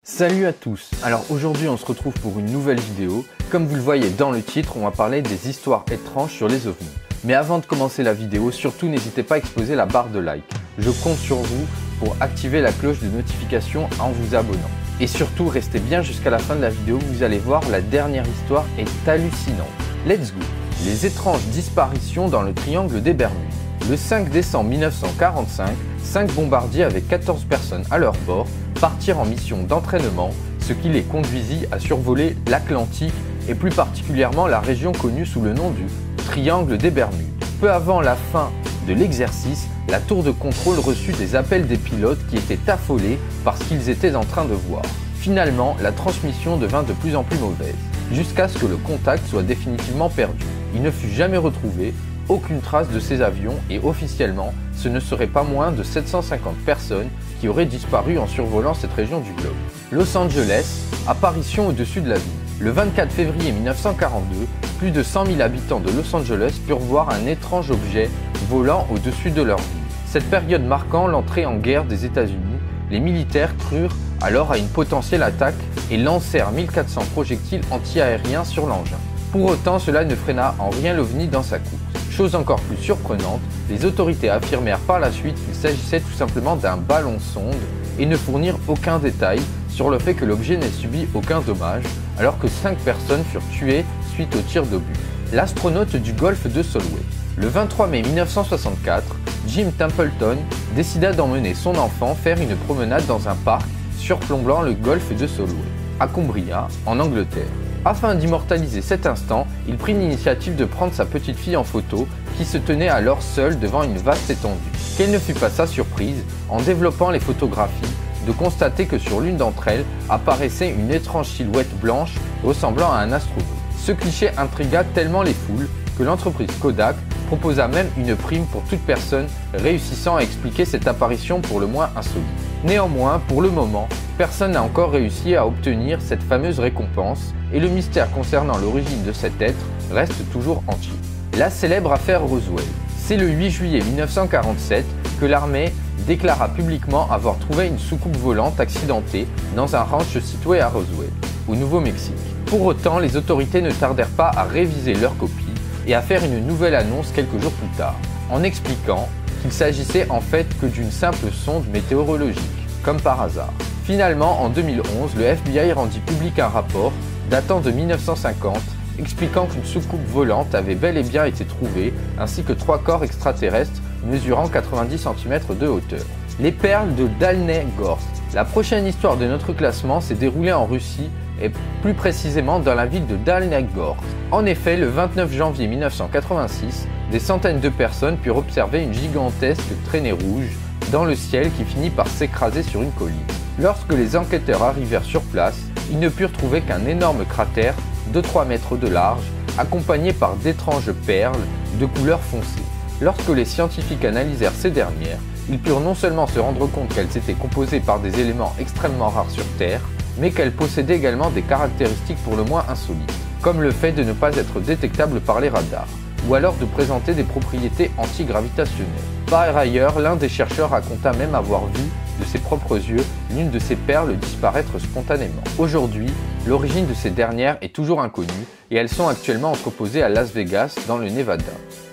Salut à tous. Alors aujourd'hui on se retrouve pour une nouvelle vidéo. Comme vous le voyez dans le titre, on va parler des histoires étranges sur les ovnis. Mais avant de commencer la vidéo, surtout n'hésitez pas à exploser la barre de like. Je compte sur vous pour activer la cloche de notification en vous abonnant. Et surtout restez bien jusqu'à la fin de la vidéo, vous allez voir, la dernière histoire est hallucinante. Let's go. Les étranges disparitions dans le triangle des Bermudes. Le 5 décembre 1945, 5 bombardiers avec 14 personnes à leur bord partirent en mission d'entraînement, ce qui les conduisit à survoler l'Atlantique et plus particulièrement la région connue sous le nom du Triangle des Bermudes. Peu avant la fin de l'exercice, la tour de contrôle reçut des appels des pilotes qui étaient affolés par ce qu'ils étaient en train de voir. Finalement, la transmission devint de plus en plus mauvaise, jusqu'à ce que le contact soit définitivement perdu. Il ne fut jamais retrouvé, aucune trace de ces avions et officiellement, ce ne serait pas moins de 750 personnes qui auraient disparu en survolant cette région du globe. Los Angeles, apparition au-dessus de la ville. Le 24 février 1942, plus de 100 000 habitants de Los Angeles purent voir un étrange objet volant au-dessus de leur ville. Cette période marquant l'entrée en guerre des États-Unis, les militaires crurent alors à une potentielle attaque et lancèrent 1400 projectiles anti-aériens sur l'engin. Pour autant, cela ne freina en rien l'OVNI dans sa course. Chose encore plus surprenante, les autorités affirmèrent par la suite qu'il s'agissait tout simplement d'un ballon-sonde et ne fournirent aucun détail sur le fait que l'objet n'ait subi aucun dommage, alors que 5 personnes furent tuées suite au tir d'obus. L'astronaute du golfe de Solway. Le 23 mai 1964, Jim Templeton décida d'emmener son enfant faire une promenade dans un parc surplombant le golfe de Solway, à Cumbria, en Angleterre. Afin d'immortaliser cet instant, il prit l'initiative de prendre sa petite fille en photo qui se tenait alors seule devant une vaste étendue. Quelle ne fut pas sa surprise, en développant les photographies, de constater que sur l'une d'entre elles apparaissait une étrange silhouette blanche ressemblant à un astronaute. Ce cliché intrigua tellement les foules que l'entreprise Kodak proposa même une prime pour toute personne réussissant à expliquer cette apparition pour le moins insolite. Néanmoins, pour le moment, personne n'a encore réussi à obtenir cette fameuse récompense et le mystère concernant l'origine de cet être reste toujours entier. La célèbre affaire Roswell. C'est le 8 juillet 1947 que l'armée déclara publiquement avoir trouvé une soucoupe volante accidentée dans un ranch situé à Roswell, au Nouveau-Mexique. Pour autant, les autorités ne tardèrent pas à réviser leur copie et à faire une nouvelle annonce quelques jours plus tard, en expliquant qu'il s'agissait en fait que d'une simple sonde météorologique, comme par hasard. Finalement, en 2011, le FBI rendit public un rapport datant de 1950 expliquant qu'une soucoupe volante avait bel et bien été trouvée, ainsi que 3 corps extraterrestres mesurant 90 cm de hauteur. Les perles de Dalney Gorsk. La prochaine histoire de notre classement s'est déroulée en Russie et plus précisément dans la ville de Dalney Gorsk. En effet, le 29 janvier 1986, des centaines de personnes purent observer une gigantesque traînée rouge dans le ciel qui finit par s'écraser sur une colline. Lorsque les enquêteurs arrivèrent sur place, ils ne purent trouver qu'un énorme cratère de 3 mètres de large, accompagné par d'étranges perles de couleur foncée. Lorsque les scientifiques analysèrent ces dernières, ils purent non seulement se rendre compte qu'elles étaient composées par des éléments extrêmement rares sur Terre, mais qu'elles possédaient également des caractéristiques pour le moins insolites, comme le fait de ne pas être détectables par les radars, ou alors de présenter des propriétés antigravitationnelles. Par ailleurs, l'un des chercheurs raconta même avoir vu de ses propres yeux l'une de ces perles disparaître spontanément. Aujourd'hui, l'origine de ces dernières est toujours inconnue et elles sont actuellement entreposées à Las Vegas, dans le Nevada.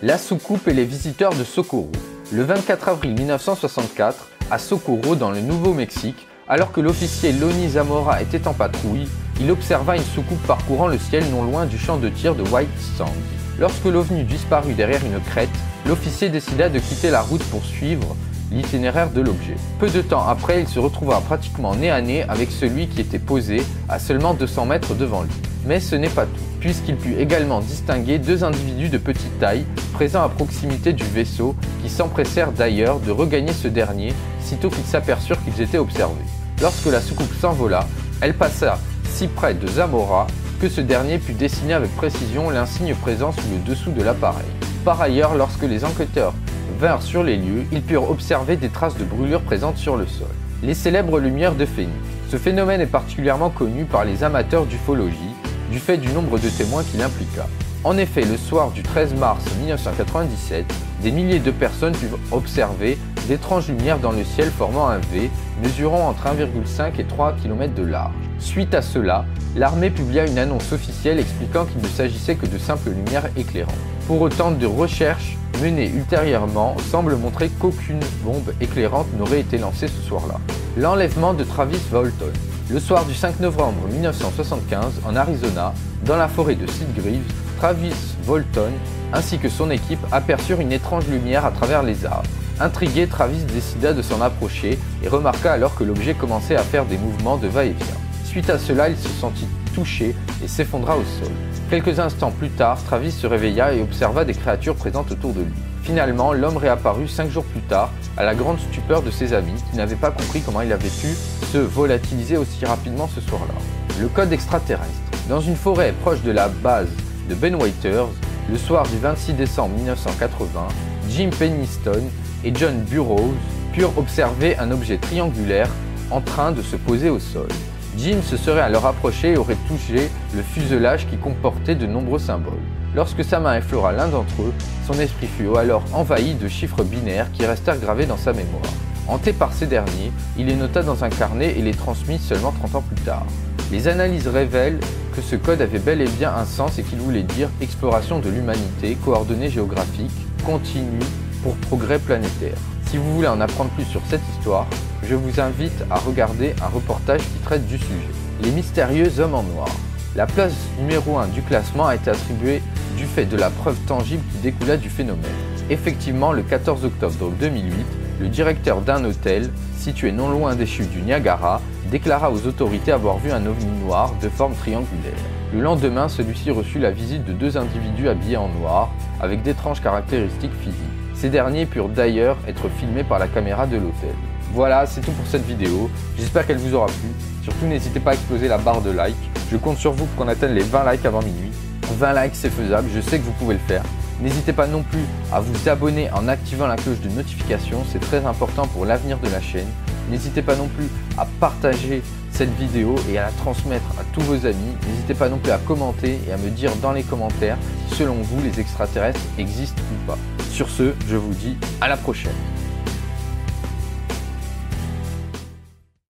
La soucoupe et les visiteurs de Socorro. Le 24 avril 1964, à Socorro, dans le Nouveau-Mexique, alors que l'officier Lonnie Zamora était en patrouille, il observa une soucoupe parcourant le ciel non loin du champ de tir de White Sands. Lorsque l'OVNI disparut derrière une crête, l'officier décida de quitter la route pour suivre l'itinéraire de l'objet. Peu de temps après, il se retrouva pratiquement nez à nez avec celui qui était posé à seulement 200 mètres devant lui. Mais ce n'est pas tout, puisqu'il put également distinguer 2 individus de petite taille présents à proximité du vaisseau qui s'empressèrent d'ailleurs de regagner ce dernier sitôt qu'ils s'aperçurent qu'ils étaient observés. Lorsque la soucoupe s'envola, elle passa si près de Zamora que ce dernier put dessiner avec précision l'insigne présent sous le dessous de l'appareil. Par ailleurs, lorsque les enquêteurs vinrent sur les lieux, ils purent observer des traces de brûlures présentes sur le sol. Les célèbres lumières de Phénix. Ce phénomène est particulièrement connu par les amateurs d'ufologie, du fait du nombre de témoins qu'il impliqua. En effet, le soir du 13 mars 1997, des milliers de personnes purent observer d'étranges lumières dans le ciel formant un V, mesurant entre 1,5 et 3 km de large. Suite à cela, l'armée publia une annonce officielle expliquant qu'il ne s'agissait que de simples lumières éclairantes. Pour autant, de recherches menées ultérieurement semblent montrer qu'aucune bombe éclairante n'aurait été lancée ce soir-là. L'enlèvement de Travis Walton. Le soir du 5 novembre 1975, en Arizona, dans la forêt de Seagreaves, Travis Walton ainsi que son équipe aperçurent une étrange lumière à travers les arbres. Intrigué, Travis décida de s'en approcher et remarqua alors que l'objet commençait à faire des mouvements de va-et-vient. Suite à cela, il se sentit touché et s'effondra au sol. Quelques instants plus tard, Travis se réveilla et observa des créatures présentes autour de lui. Finalement, l'homme réapparut 5 jours plus tard, à la grande stupeur de ses amis qui n'avaient pas compris comment il avait pu se volatiliser aussi rapidement ce soir-là. Le code extraterrestre. Dans une forêt proche de la base de Ben Waiters, le soir du 26 décembre 1980, Jim Penniston et John Burroughs purent observer un objet triangulaire en train de se poser au sol. Jim se serait alors approché et aurait touché le fuselage qui comportait de nombreux symboles. Lorsque sa main effleura l'un d'entre eux, son esprit fut alors envahi de chiffres binaires qui restèrent gravés dans sa mémoire. Hanté par ces derniers, il les nota dans un carnet et les transmit seulement 30 ans plus tard. Les analyses révèlent que ce code avait bel et bien un sens et qu'il voulait dire exploration de l'humanité, coordonnées géographiques, continue pour progrès planétaire. Si vous voulez en apprendre plus sur cette histoire, je vous invite à regarder un reportage qui traite du sujet. Les mystérieux hommes en noir. La place numéro 1 du classement a été attribuée du fait de la preuve tangible qui découla du phénomène. Effectivement, le 14 octobre 2008, le directeur d'un hôtel, situé non loin des chutes du Niagara, déclara aux autorités avoir vu un ovni noir de forme triangulaire. Le lendemain, celui-ci reçut la visite de 2 individus habillés en noir, avec d'étranges caractéristiques physiques. Ces derniers purent d'ailleurs être filmés par la caméra de l'hôtel. Voilà, c'est tout pour cette vidéo. J'espère qu'elle vous aura plu. Surtout, n'hésitez pas à exploser la barre de like. Je compte sur vous pour qu'on atteigne les 20 likes avant minuit. 20 likes, c'est faisable, je sais que vous pouvez le faire. N'hésitez pas non plus à vous abonner en activant la cloche de notification, c'est très important pour l'avenir de la chaîne. N'hésitez pas non plus à partager cette vidéo et à la transmettre à tous vos amis. N'hésitez pas non plus à commenter et à me dire dans les commentaires si selon vous les extraterrestres existent ou pas. Sur ce, je vous dis à la prochaine.